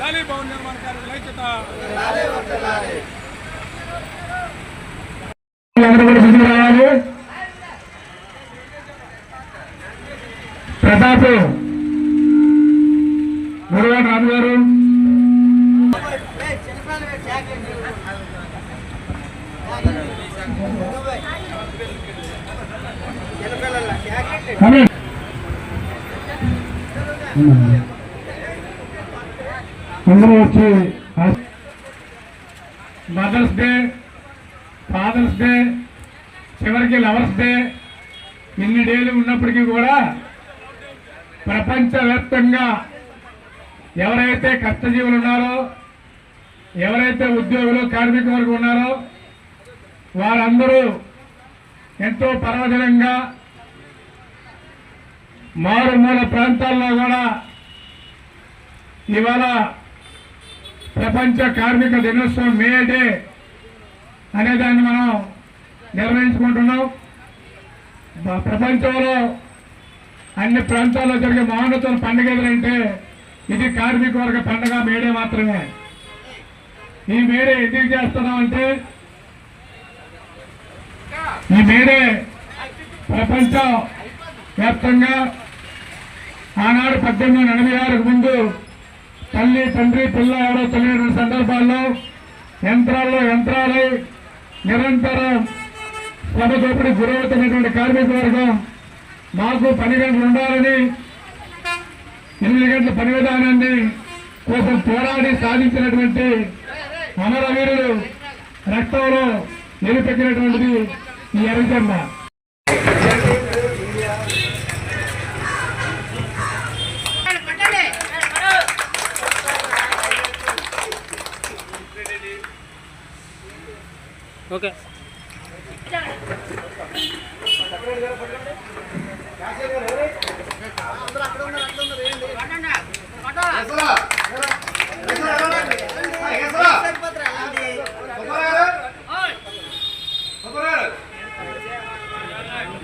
భవన నిర్మాణ కార్మికుల ఐక్యత. ప్రతాప్ మురళి రాజు గారు, అందరూ వచ్చి మదర్స్ డే, ఫాదర్స్ డే, చివరికి లవర్స్ డే, ఇన్ని డేలు ఉన్నప్పటికీ కూడా ప్రపంచవ్యాప్తంగా ఎవరైతే కష్టజీవులు ఉన్నారో, ఎవరైతే ఉద్యోగులు కార్మిక వర్గం ఉన్నారో వారందరూ ఎంతో పర్వదినంగా మారుమూల ప్రాంతాల్లో కూడా ఇవాళ ప్రపంచ కార్మిక దినోత్సవం మే డే అనేదాన్ని మనం నిర్వహించుకుంటున్నాం. ప్రపంచంలో అన్ని ప్రాంతాల్లో జరిగే మహోన్నతమైన పండుగ ఏదంటే ఇది కార్మిక వర్గ పండుగ మేడే మాత్రమే. ఈ మేడే ఎందుకు చేస్తున్నామంటే ఈ మేడే ప్రపంచ వ్యాప్తంగా ఆనాడు 1886 ముందు తల్లి తండ్రి పిల్ల ఎవరో తెలియని సందర్భాల్లో యంత్రాలై నిరంతరం శ్రమ దోపిడీ గురవుతున్నటువంటి కార్మిక వర్గం మాకు 10 గంటలు ఉండాలని 8 గంటల పని విధానాన్ని కోసం పోరాడి సాధించినటువంటి అమరవీరులు రక్తంలో నిలిపెక్కినటువంటిది ఈ ఎర్రజెండా. ఓకే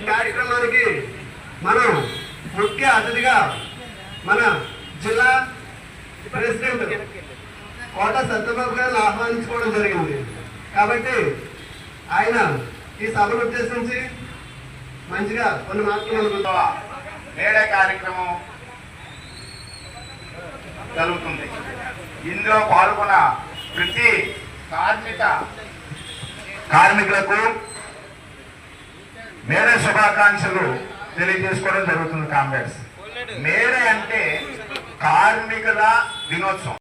కార్యక్రమానికి మనం ముఖ్య అతిథిగా మన జిల్లా ప్రెసిడెంట్ కోట సత్యబాబు గారిని ఆహ్వానించుకోవడం జరిగింది. కాబట్టి ఆయన ఈ సభను ఉద్దేశించి మంచిగా కొన్ని మాటలు మేడే కార్యక్రమం జరుగుతుంది. ఇందులో పాల్గొన్న ప్రతి కార్మికులకు మేడే శుభాకాంక్షలు తెలియజేసుకోవడం జరుగుతుంది. కామ్రేడ్స్, మేడే అంటే కార్మికుల దినోత్సవం.